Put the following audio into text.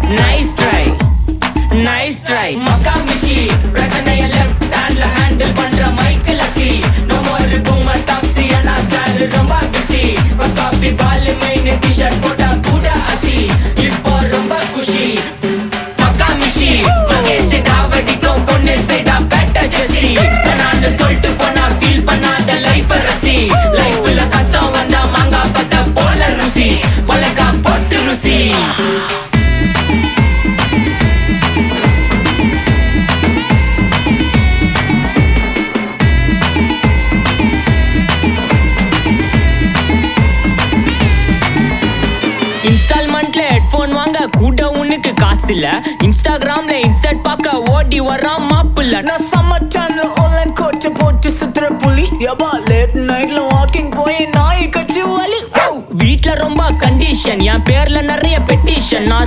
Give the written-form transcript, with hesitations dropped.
nice try, nice try. Makamishi, பிரச்சனைய left handல handle பண்ற Michael அசி. No more boomer taxi and sir ரொம்ப busy. First copy ball main t-shirt போட்டா கூட அசி. இப்போ ரொம்ப குஷி. Makamishi, மகேஷ் டாவடிக்கும் பொண்ணு செய்தா better ஜெசி. நான் சொல்லிட்டு போனா feel பண்ணாத life ரசி. லைஃப்ல கஷ்டம் வந்தா மாங்கா பத்த போல ருசி. மொளகா போட்டு ருசி. இன்ஸ்டால்மெண்ட்ல ஹெட்போன் வாங்க கூட உனக்கு காசு இல்ல. இன்ஸ்டாகிராம்ல இன்ஸ்டன்ட் பார்க்க ஓடி வரான் மாப்பிள்ள. நான் சம்மர் டைம்ல ஆன்லைன் கோட்டை போட்டு சுத்துற புலி. யபா லேட் நைட்ல வாக்கிங் போய் நாய் கச்சி வலி. வீட்ல ரொம்ப கண்டிஷன், என் பேர்ல நிறைய பெட்டிஷன். நான்